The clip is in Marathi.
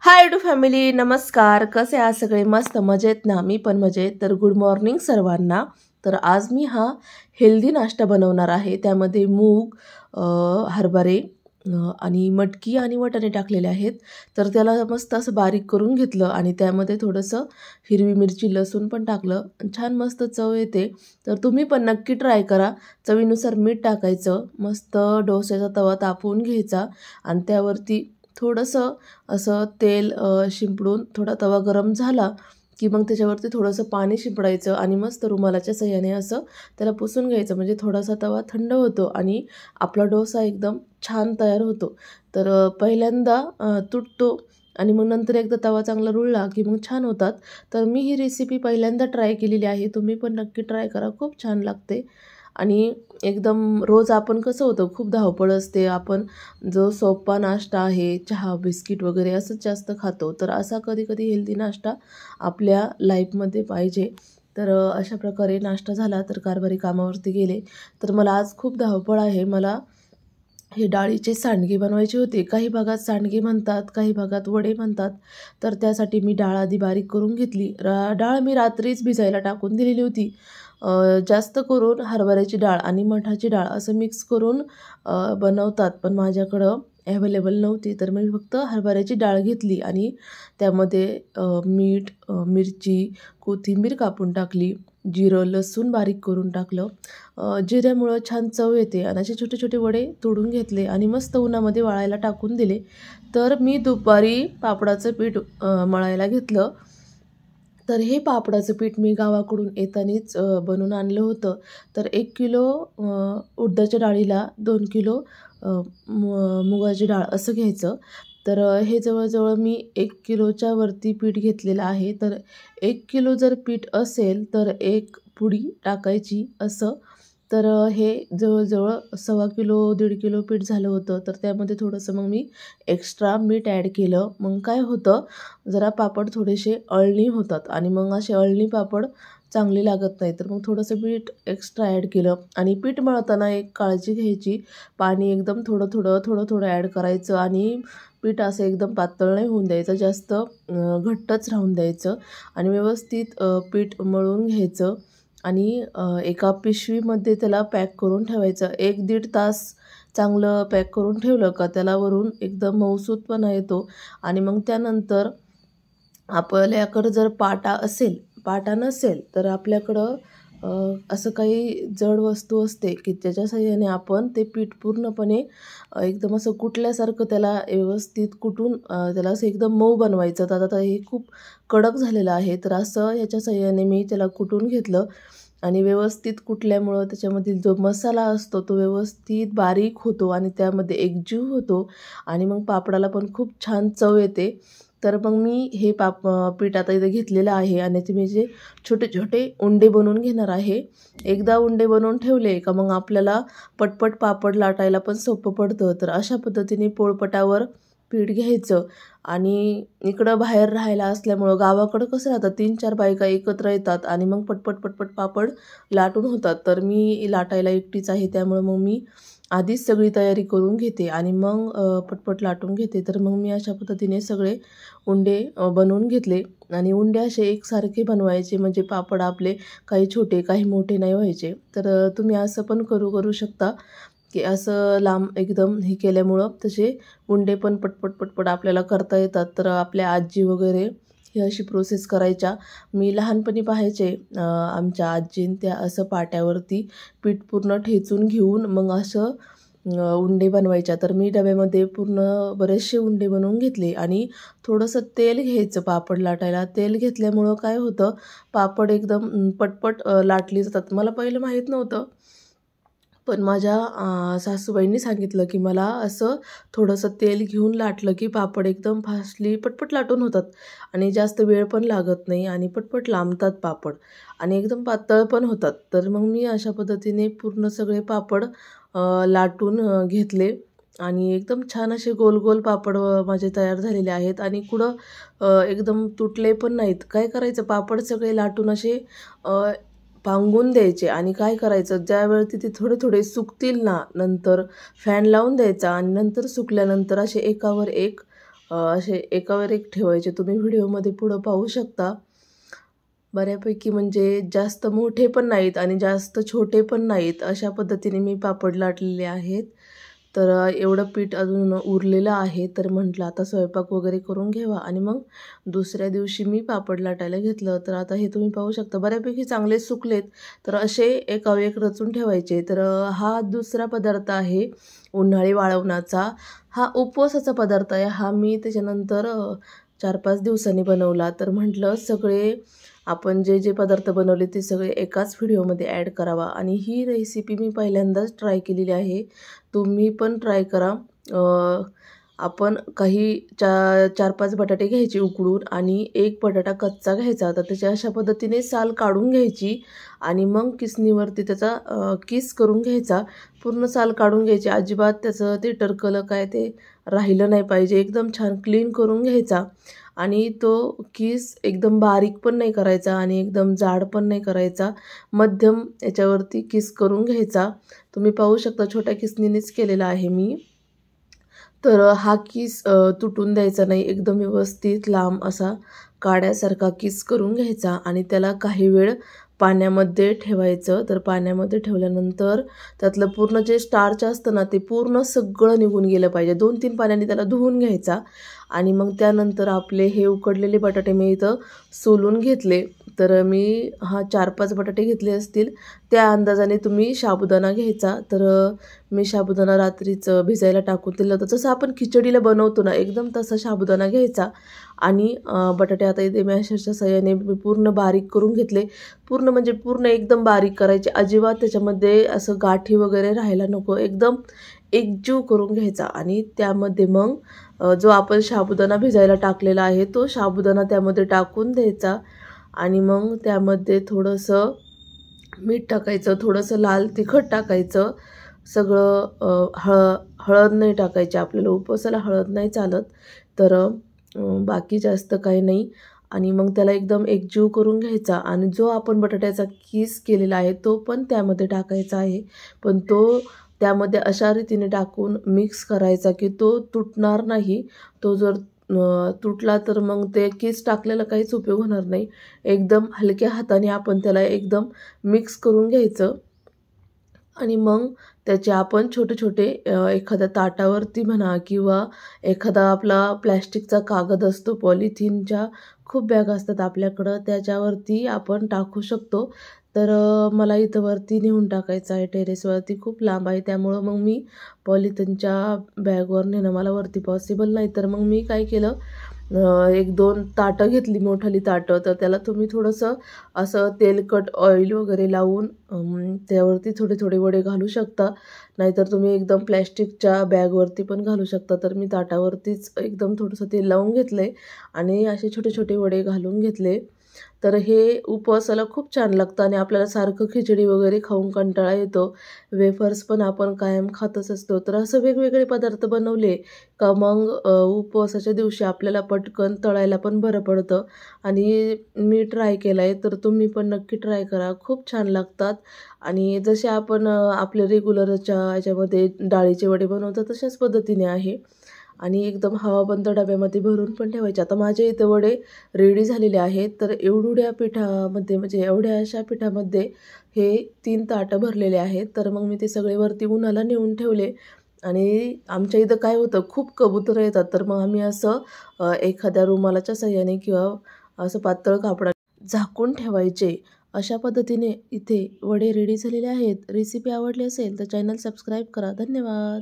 हाय टू फॅमिली, नमस्कार. कसे आहात सगळे? मस्त मजेत ना? मी पण मजेत. तर गुड मॉर्निंग सर्वांना. तर आज मी हा हेल्दी नाश्ता बनवणार आहे. त्यामध्ये मूग, हरभरे आणि मटकी आणि वाटाणे टाकलेले आहेत. तर त्याला मस्त असं बारीक करून घेतलं आणि त्यामध्ये थोडंसं हिरवी मिरची, लसूण पण टाकलं. छान मस्त चव येते. तर तुम्ही पण नक्की ट्राय करा. चवीनुसार मीठ टाकायचं. मस्त डोश्याचा तवा तापवून घ्यायचा आणि त्यावरती थोडंसं असं तेल शिंपडून थोडा तवा गरम झाला की मग त्याच्यावरती थोडंसं पाणी शिंपडायचं आणि मस्त रुमालाच्या साहाय्याने असं त्याला पुसून घ्यायचं. म्हणजे थोडासा तवा थंड होतो आणि आपला डोसा एकदम छान तयार होतो. तर पहिल्यांदा तुटतो आणि मग नंतर एकदा तवा चांगला रुळला की मग छान होतात. तर मी ही रेसिपी पहिल्यांदा ट्राय केलेली आहे. तुम्ही पण नक्की ट्राय करा. खूप छान लागते. आणि एकदम रोज आपण कसं होतं, खूप धावपळ असते. आपण जो सोपा नाश्ता आहे, चहा, बिस्किट वगैरे असंच जास्त खातो. तर असा कधी-कधी हेल्दी नाश्ता आपल्या लाईफमध्ये पाहिजे. तर अशा प्रकारे नाश्ता झाला तर कारभारी कामावरती गेले. तर मला आज खूप धावपळ आहे. मला हे डाळीचे सांडगे बनवायचे होते. काही भागात सांडगे म्हणतात, काही भागात वडे म्हणतात. तर त्यासाठी मी डाळ आधी बारीक करून घेतली. डाळ मी रात्रीच भिजायला टाकून दिलेली होती. जास्त करून हरभऱ्याची डाळ आणि मठाची डाळ असं मिक्स करून बनवतात, पण माझ्याकडं ॲव्हेलेबल नव्हती. तर मी फक्त हरभऱ्याची डाळ घेतली आणि त्यामध्ये मीठ, मिरची, कोथिंबीर कापून टाकली, जिरं, लसूण बारीक करून टाकलं. जिऱ्यामुळं छान चव येते आणि असे छोटे छोटे वडे तोडून घेतले आणि मस्त उन्हामध्ये वाळायला टाकून दिले. तर मी दुपारी पापडाचं पीठ मळायला घेतलं. तर हे पापडाचं पीठ मी गावाकडून येतानीच बनवून आणलं होतं. तर 1 किलो उडदाच्या डाळीला 2 किलो मुगाची डाळ असं घ्यायचं. तर हे जवळजवळ मी 1 किलोच्या वरती पीठ घेतलेलं आहे. तर 1 किलो जर पीठ असेल तर 1 पुडी टाकायची असं. तर हे जवळजवळ 1.25 किलो 1.5 किलो पीठ झालं होतं. तर त्यामध्ये थोडंसं मग मी एक्स्ट्रा मीठ ॲड केलं. मग काय होतं, जरा पापड थोडेसे अळणी होतात आणि मग असे अळणी पापड चांगले लागत नाही. तर मग थोडंसं पीठ एक्स्ट्रा ॲड केलं आणि पीठ मळताना एक काळजी घ्यायची, पाणी एकदम थोडं ॲड करायचं आणि पीठ असं एकदम पातळ नाही होऊन द्यायचं, जास्त घट्टच राहून द्यायचं आणि व्यवस्थित पीठ मळून घ्यायचं आणि एका पिशवीमध्ये त्याला पॅक करून ठेवायचं. 1-1.5 तास चांगलं पॅक करून ठेवलं का त्याला वरून एकदम मऊसूतपणा येतो आणि मग त्यानंतर आपल्याकडं जर पाटा नसेल तर आपल्याकडं असं काही जड वस्तू असते की त्याच्या साहाय्याने आपण ते पीठ पूर्णपणे एकदम असं कुटल्यासारखं त्याला व्यवस्थित कुटून त्याला असं एकदम मऊ बनवायचं. तर आता हे खूप कडक झालेलं आहे. तर असं ह्याच्या साहाय्याने मी त्याला कुटून घेतलं आणि व्यवस्थित कुटल्यामुळं त्याच्यामधील जो मसाला असतो तो व्यवस्थित बारीक होतो आणि त्यामध्ये एकजीव होतो आणि मग पापडाला पण खूप छान चव येते. तर मग मी हे पीठ आता इथे घेतलेलं आहे आणि ते मी जे छोटे छोटे उंडे बनवून घेणार आहे. एकदा उंडे बनवून ठेवले का मग आपल्याला पटपट पापड लाटायला पण सोपं पडतं. तर अशा पद्धतीने पोळपटावर पीठ घ्यायचं आणि इकडं बाहेर राहायला असल्यामुळं गावाकडं कसं राहतं, 3-4 बायका एकत्र येतात आणि मग पटपट पापड लाटून होतात. तर मी लाटायला एकटीच आहे, त्यामुळं मग मी आधीच सगळी तयारी करून घेते आणि मग पटपट लाटून घेते. तर मग मी अशा पद्धतीने सगळे उंडे बनवून घेतले आणि उंडे असे एकसारखे बनवायचे, म्हणजे पापड आपले काही छोटे काही मोठे नाही व्हायचे. तर तुम्ही असं पण करू शकता की असं लांब एकदम हे केल्यामुळं तसे उंडे पण पटपट आपल्याला करता येतात. तर आपल्या आजी वगैरे ही अशी प्रोसेस करायच्या. मी लहानपणी पाहायचे आमच्या आजीन त्या असं पाट्यावरती पीठ पूर्ण ठेचून घेऊन मग असं उंडे बनवायच्या. तर मी डब्यामध्ये पूर्ण बरेचसे उंडे बनवून घेतले आणि थोडंसं तेल घ्यायचं पापड लाटायला. तेल घेतल्यामुळं काय होतं, पापड एकदम पटपट लाटली जातात. मला पहिलं माहीत नव्हतं, पण माझ्या सासूबाईंनी सांगितलं की मला असं थोडंसं तेल घेऊन लाटलं की पापड एकदम फास्टली पटपट लाटून होतात आणि जास्त वेळ पण लागत नाही आणि पटपट लांबतात पापड आणि एकदम पातळ पण होतात. तर मग मी अशा पद्धतीने पूर्ण सगळे पापड लाटून घेतले आणि एकदम छान असे गोल गोल पापड माझे तयार झालेले आहेत आणि कुठं एकदम तुटले पण नाहीत. काय करायचं, पापड सगळे लाटून असे पांगून द्यायचे आणि काय करायचं, ज्यावेळी ते थोडे सुकतील ना, नंतर फॅन लावून द्यायचा आणि नंतर सुकल्यानंतर असे एकावर एक असे एकावर एक ठेवायचे. तुम्ही व्हिडिओमध्ये पुढं पाहू शकता. बऱ्यापैकी म्हणजे जास्त मोठे पण नाहीत आणि जास्त छोटे पण नाहीत, अशा पद्धतीने मी पापड लाटलेले आहेत. तर एवढं पीठ अजून उरलेलं आहे. तर म्हटलं आता स्वयंपाक वगैरे करून घ्यावा आणि मग दुसऱ्या दिवशी मी पापड लाटायला घेतलं. तर आता हे तुम्ही पाहू शकता बऱ्यापैकी चांगले सुकलेत. तर असे एकावर एक रचून ठेवायचे. तर हा दुसरा पदार्थ आहे उन्हाळी वाळवणाचा. हा उपवासाचा पदार्थ आहे. हा मी त्याच्यानंतर 4-5 दिवसांनी बनवला. तर म्हटलं सगळे आपण जे जे पदार्थ बनवले ते सगळे एकाच व्हिडिओमध्ये ॲड करावा आणि ही रेसिपी मी पहिल्यांदाच ट्राय केलेली आहे. तुम्ही पण ट्राय करा. आपण काही 4-5 बटाटे घ्यायचे उकडून आणि एक बटाटा कच्चा घ्यायचा. तर त्याच्या अशा पद्धतीने साल काढून घ्यायची आणि मग किसणीवरती त्याचा किस करून घ्यायचा. पूर्ण साल काढून घ्यायची. अजिबात त्याचं ते टरकलं काय ते राहिलं नाही पाहिजे. एकदम छान क्लीन करून घ्यायचा आणि तो किस एकदम बारीक पण नाही करायचा आणि एकदम जाड पण नाही करायचा. मध्यम याच्यावरती किस करून घ्यायचा. तुम्ही पाहू शकता छोट्या किसनीनेच केलेला आहे मी. तर हा किस तुटून द्यायचा नाही. एकदम व्यवस्थित लांब असा काड्यासारखा किस करून घ्यायचा आणि त्याला काही वेळ पाण्यामध्ये ठेवायचं. तर पाण्यामध्ये ठेवल्यानंतर त्यातलं पूर्ण जे स्टार्च असतं ना ते पूर्ण सगळं निघून गेलं पाहिजे. 2-3 पाण्याने त्याला धुवून घ्यायचा आणि मग त्यानंतर आपले हे उकडलेले बटाटे मी इथं सोलून घेतले. तर मी 4-5 बटाटे घेतले असतील त्या अंदाजाने तुम्ही साबुदाणा घ्यायचा. तर मी साबुदाणा रात्रीच भिजायला टाकून दिलं होतं. जसं आपण खिचडीला बनवतो ना एकदम तसा साबुदाणा घ्यायचा आणि बटाटे आता इथे मॅशरच्या साहाय्याने मी पूर्ण बारीक करून घेतले. पूर्ण म्हणजे पूर्ण एकदम बारीक करायचे. अजिबात त्याच्यामध्ये असं गाठी वगैरे राहायला नको. एकदम एकजीव करून घ्यायचा आणि त्यामध्ये मग जो आपण साबुदाणा भिजायला टाकलेला आहे तो साबुदाणा त्यामध्ये टाकून द्यायचा आणि मग त्यामध्ये थोडंसं मीठ टाकायचं, थोडंसं लाल तिखट टाकायचं. सगळं हळद नाही टाकायची. आपल्याला उपवासाला हळद नाही चालत. तर बाकी जास्त काही नाही आणि मग त्याला एकदम एकजीव करून घ्यायचा आणि जो आपण बटाट्याचा किस केलेला आहे तो पण त्यामध्ये टाकायचा आहे. पण तो त्यामध्ये अशा रीतीने टाकून मिक्स करायचा की तो तुटणार नाही. तो जर तुटला तर मग ते किस टाकलेला काहीच उपयोग होणार नाही. एकदम हलक्या हाताने आपण त्याला एकदम मिक्स करून घ्यायचं आणि मग त्याचे आपण छोटे-छोटे एखाद्या ताटावरती म्हणा किंवा एखादा आपला प्लॅस्टिकचा कागद असतो, पॉलिथिनच्या खूप बॅग असतात आपल्याकडं, त्याच्यावरती आपण टाकू शकतो. तर मला इथं वरती नेऊन टाकायचं आहे टेरेसवरती, खूप लांब आहे. त्यामुळं मग मी पॉलिथिनच्या बॅगवर नेणं मला वरती पॉसिबल नाही. तर मग मी काय केलं, 1-2 ताटं घेतली, मोठाली ताटं. तर त्याला तुम्ही थोडंसं असं तेलकट ऑइल वगैरे लावून त्यावरती थोडे-थोडे वडे घालू शकता. नाहीतर तुम्ही एकदम प्लॅस्टिकच्या बॅगवरती पण घालू शकता. तर मी ताटावरतीच एकदम थोडंसं तेल लावून घेतले आणि असे छोटे-छोटे वडे घालून घेतले. तर हे उपवासाला खूप छान लागतं आणि आपल्याला सारखं खिचडी वगैरे खाऊन कंटाळा येतो. वेफर्स पण आपण कायम खातच असतो. तर असं वेगवेगळे पदार्थ बनवले का मग उपवासाच्या दिवशी आपल्याला पटकन तळायला पण बरं पडतं आणि मी ट्राय केला आहे. तर तुम्ही पण नक्की ट्राय करा. खूप छान लागतात आणि जसे आपण आपल्या रेग्युलरच्या ह्याच्यामध्ये डाळीचे वडे बनवतो तशाच पद्धतीने आहे आणि एकदम हवाबंद डब्यामध्ये भरून पण ठेवायचे. आता माझे इथं वडे रेडी झालेले आहेत. तर एवढ्या पिठामध्ये म्हणजे एवढ्या अशा पिठामध्ये हे 3 ताटं भरलेले आहेत. तर मग मी ते सगळे वरती उन्हाला नेऊन ठेवले आणि आमच्या इथं काय होतं, खूप कबुतरं येतात. तर मग आम्ही असं एखाद्या रुमालाच्या साहाय्याने किंवा असं पातळ कापडाने झाकून ठेवायचे. अशा पद्धतीने इथे वडे रेडी झालेले आहेत. रेसिपी आवडली असेल तर चॅनल सबस्क्राईब करा. धन्यवाद.